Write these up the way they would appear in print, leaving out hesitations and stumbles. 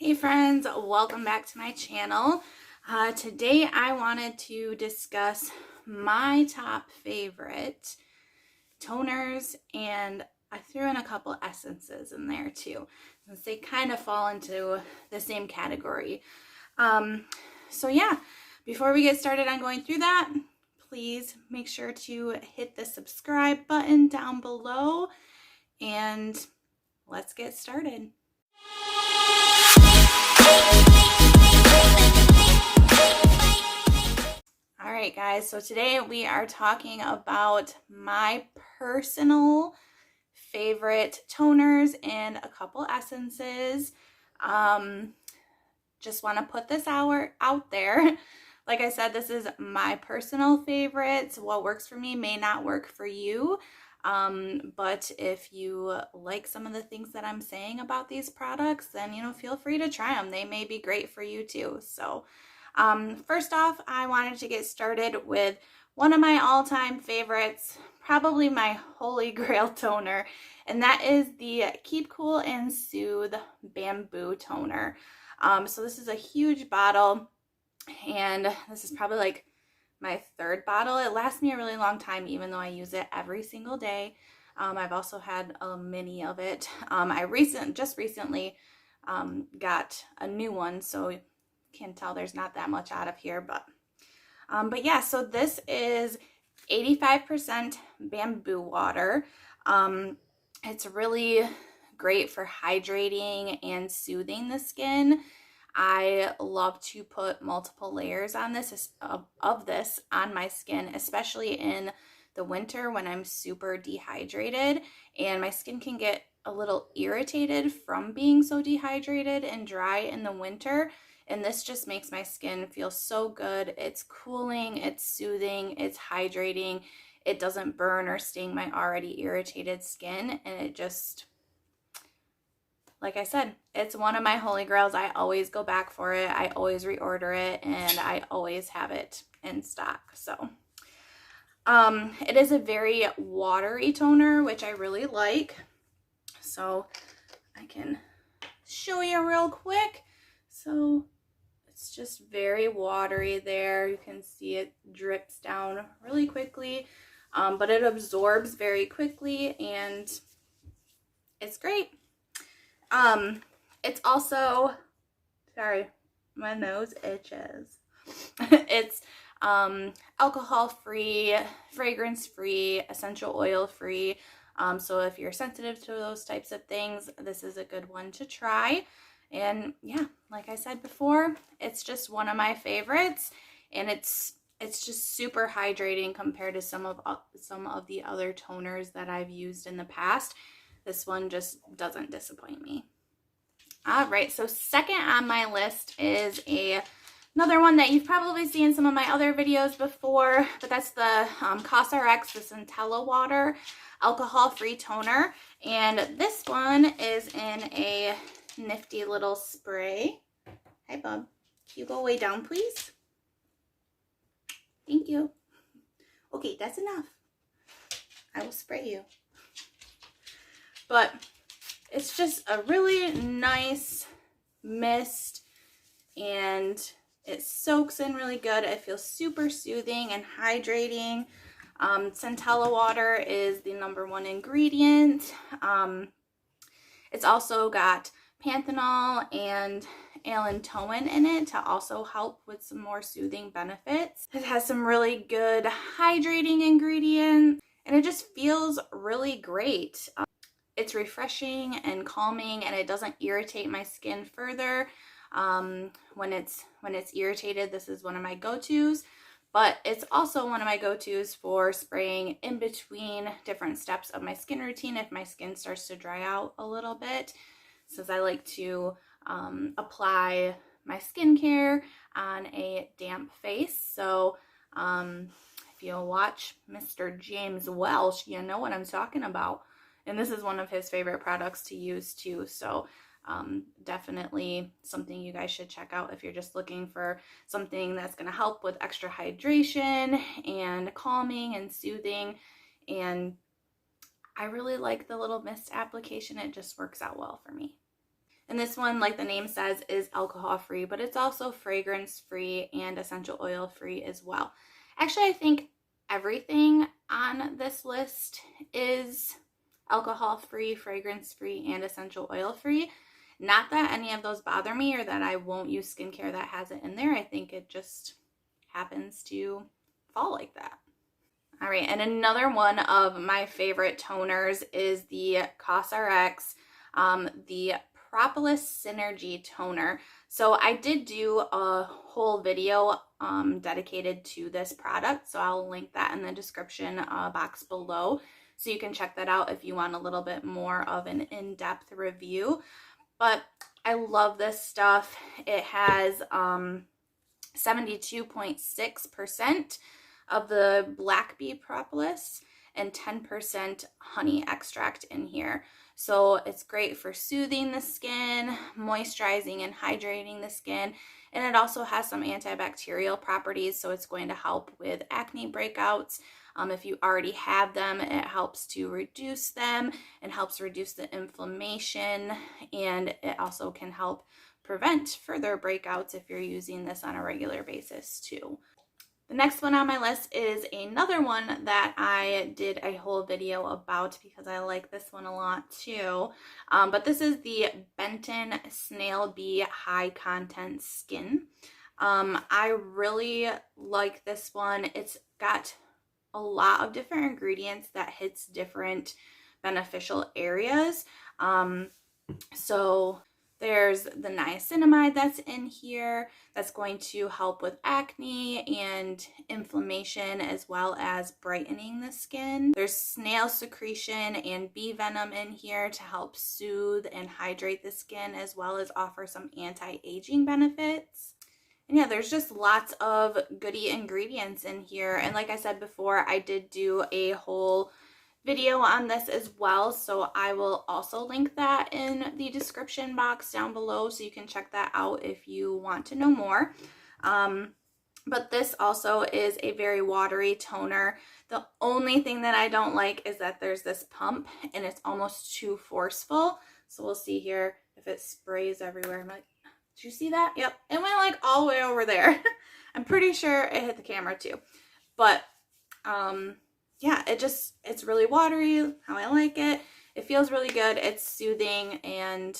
Hey friends, welcome back to my channel. Today I wanted to discuss my top favorite toners, and I threw in a couple essences in there too, since they kind of fall into the same category. So yeah, before we get started on going through that, please make sure to hit the subscribe button down below, and let's get started. All right, guys, so today we are talking about my personal favorite toners and a couple essences. Just want to put this out there. Like I said, this is my personal favorites. What works for me may not work for you. But if you like some of the things that I'm saying about these products, then, feel free to try them. They may be great for you too. So, first off, I wanted to get started with one of my all-time favorites, probably my holy grail toner, and that is the Keep Cool and Soothe Bamboo Toner. So this is a huge bottle, and this is probably like my third bottle. It lasts me a really long time, even though I use it every single day. I've also had a mini of it. I just recently got a new one, so you can tell there's not that much out of here, but yeah, so this is 85% bamboo water. It's really great for hydrating and soothing the skin. I love to put multiple layers on this of this on my skin, especially in the winter when I'm super dehydrated, and my skin can get a little irritated from being so dehydrated and dry in the winter. And this just makes my skin feel so good. It's cooling, it's soothing, it's hydrating. It doesn't burn or sting my already irritated skin, and it just, like I said, it's one of my holy grails. I always go back for it. I always reorder it, and I always have it in stock. So it is a very watery toner, which I really like. So I can show you real quick. So it's just very watery there. You can see it drips down really quickly, but it absorbs very quickly, and it's great. It's also, sorry, my nose itches. It's alcohol-free, fragrance-free, essential oil-free. So if you're sensitive to those types of things, this is a good one to try. And yeah, like I said before, it's just one of my favorites, and it's just super hydrating compared to some of the other toners that I've used in the past. This one just doesn't disappoint me. All right, so second on my list is another one that you've probably seen in some of my other videos before, but that's the COSRX, the Centella water alcohol-free toner. And this one is in a nifty little spray. Hi, bub. Can you go way down, please? Thank you. Okay, that's enough. I will spray you. But it's just a really nice mist, and it soaks in really good. It feels super soothing and hydrating. Centella water is the #1 ingredient. It's also got panthenol and allantoin in it to also help with some more soothing benefits. It has some really good hydrating ingredients, and it just feels really great. It's refreshing and calming, and it doesn't irritate my skin further. When it's irritated, this is one of my go-tos, but it's also one of my go-tos for spraying in between different steps of my skin routine if my skin starts to dry out a little bit, since I like to apply my skincare on a damp face. So if you'll watch Mr. James Welsh, you know what I'm talking about. And this is one of his favorite products to use too. So definitely something you guys should check out if you're just looking for something that's going to help with extra hydration and calming and soothing. And I really like the little mist application. It just works out well for me. And this one, like the name says, is alcohol free, but it's also fragrance free and essential oil free as well. Actually, I think everything on this list is alcohol free, fragrance free, and essential oil free. Not that any of those bother me or that I won't use skincare that has it in there. I think it just happens to fall like that. All right, and another one of my favorite toners is the COSRX, the Propolis Synergy Toner. So I did do a whole video dedicated to this product, so I'll link that in the description box below, so you can check that out if you want a little bit more of an in-depth review. But I love this stuff. It has 72.6% of the black bee propolis and 10% honey extract in here. So it's great for soothing the skin, moisturizing and hydrating the skin, and it also has some antibacterial properties, so it's going to help with acne breakouts. If you already have them, it helps to reduce them and helps reduce the inflammation, and it also can help prevent further breakouts if you're using this on a regular basis too. The next one on my list is another one that I did a whole video about because I like this one a lot too. But this is the Benton Snail Bee High Content Skin. I really like this one. It's got a lot of different ingredients that hits different beneficial areas. So there's the niacinamide that's in here that's going to help with acne and inflammation as well as brightening the skin. There's snail secretion and bee venom in here to help soothe and hydrate the skin as well as offer some anti-aging benefits. And yeah, there's just lots of goody ingredients in here. And like I said before, I did do a whole video on this as well, so I will also link that in the description box down below so you can check that out if you want to know more. But this also is a very watery toner. The only thing that I don't like is that there's this pump and it's almost too forceful. So we'll see here if it sprays everywhere. I'm like, did you see that? Yep, it went like all the way over there. I'm pretty sure it hit the camera too. But yeah, it's really watery, how I like it. It feels really good. It's soothing and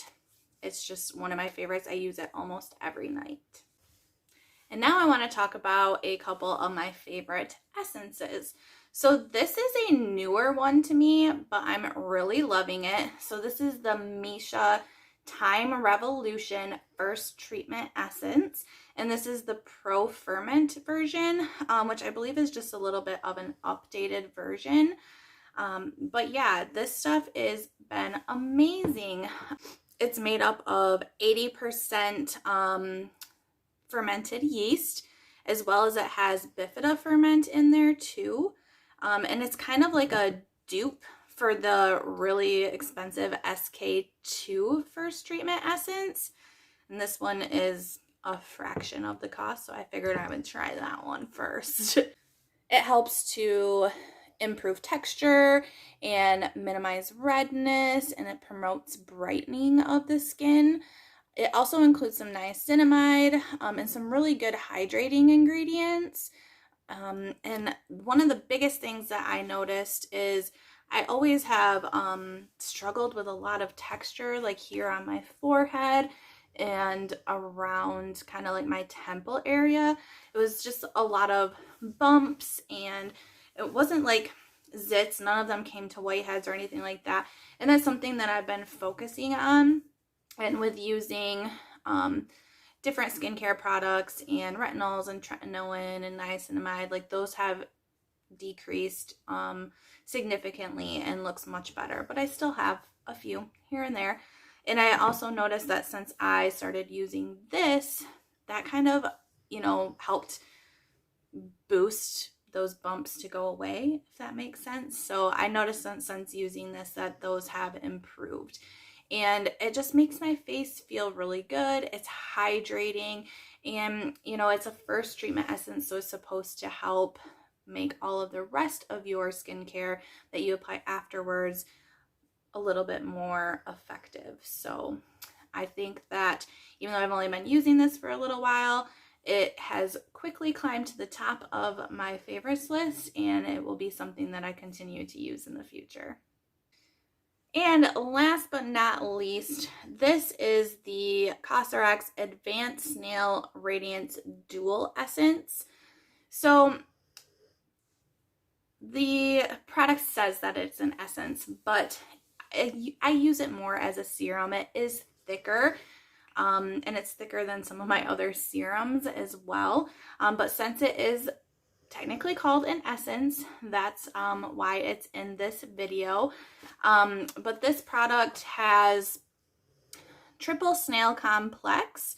it's just one of my favorites. I use it almost every night. And now I want to talk about a couple of my favorite essences. So this is a newer one to me, but I'm really loving it. So this is the Missha Time Revolution First Treatment Essence, and this is the Pro Ferment version, which I believe is just a little bit of an updated version. But yeah, this stuff has been amazing. It's made up of 80% fermented yeast, as well as it has bifida ferment in there too. And it's kind of like a dupe for the really expensive SK2 First Treatment Essence. And this one is a fraction of the cost, so I figured I would try that one first. It helps to improve texture and minimize redness, and it promotes brightening of the skin. It also includes some niacinamide and some really good hydrating ingredients. And one of the biggest things that I noticed is I always have struggled with a lot of texture, like here on my forehead and around kind of like my temple area. It was just a lot of bumps, and it wasn't like zits. None of them came to whiteheads or anything like that. And that's something that I've been focusing on. And with using different skincare products and retinols and tretinoin and niacinamide, like those have decreased significantly and looks much better, but I still have a few here and there. And I also noticed that since I started using this, that kind of, helped boost those bumps to go away, if that makes sense. So I noticed since using this that those have improved, and it just makes my face feel really good. It's hydrating, and it's a first treatment essence, so it's supposed to help make all of the rest of your skincare that you apply afterwards a little bit more effective. So I think that even though I've only been using this for a little while, it has quickly climbed to the top of my favorites list, and it will be something that I continue to use in the future. And last but not least, this is the COSRX Advanced Snail Radiance Dual Essence. So the product says that it's an essence, but I use it more as a serum. It is thicker, and it's thicker than some of my other serums as well. But since it is technically called an essence, that's why it's in this video. But this product has triple snail complex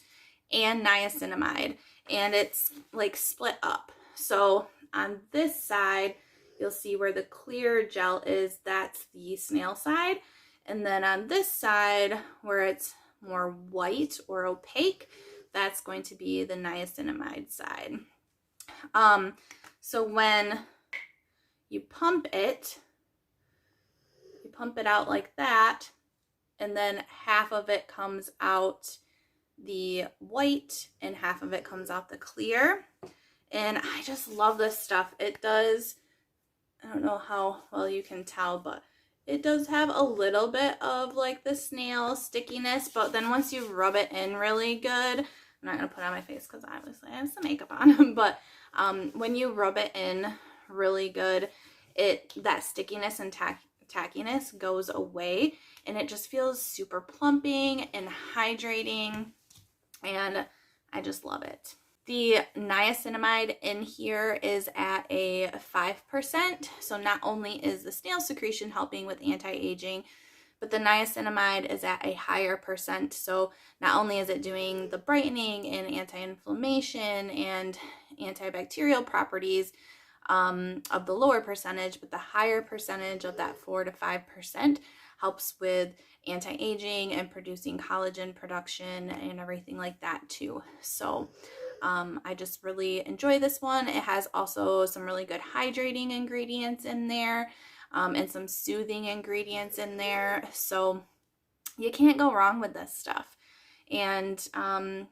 and niacinamide, and it's like split up. So on this side, you'll see where the clear gel is, that's the snail side. And then on this side, where it's more white or opaque, that's going to be the niacinamide side. So when you pump it out like that, and then half of it comes out the white and half of it comes out the clear. And I just love this stuff. It does, I don't know how well you can tell, but it does have a little bit of like the snail stickiness, but then once you rub it in really good, I'm not going to put it on my face because obviously I have some makeup on, but when you rub it in really good, that stickiness and tackiness goes away, and it just feels super plumping and hydrating, and I just love it. The niacinamide in here is at a 5%, so not only is the snail secretion helping with anti-aging, but the niacinamide is at a higher percent, so not only is it doing the brightening and anti-inflammation and antibacterial properties of the lower percentage, but the higher percentage of that 4 to 5% helps with anti-aging and producing collagen production and everything like that too. So I just really enjoy this one. It has also some really good hydrating ingredients in there, and some soothing ingredients in there. So you can't go wrong with this stuff. And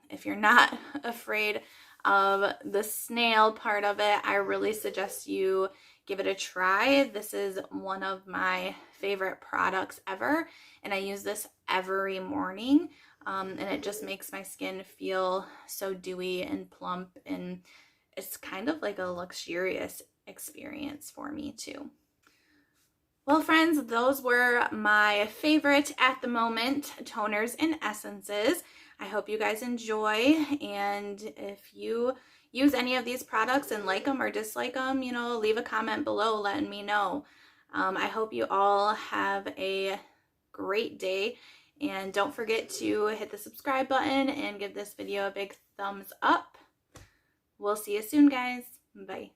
if you're not afraid of the snail part of it, I really suggest you give it a try. This is one of my favorite products ever, and I use this every morning, and it just makes my skin feel so dewy and plump, and it's kind of like a luxurious experience for me too. Well, friends, those were my favorite at the moment toners and essences. I hope you guys enjoy, and if you use any of these products and like them or dislike them, you know, leave a comment below letting me know. I hope you all have a great day, and don't forget to hit the subscribe button and give this video a big thumbs up. We'll see you soon, guys. Bye.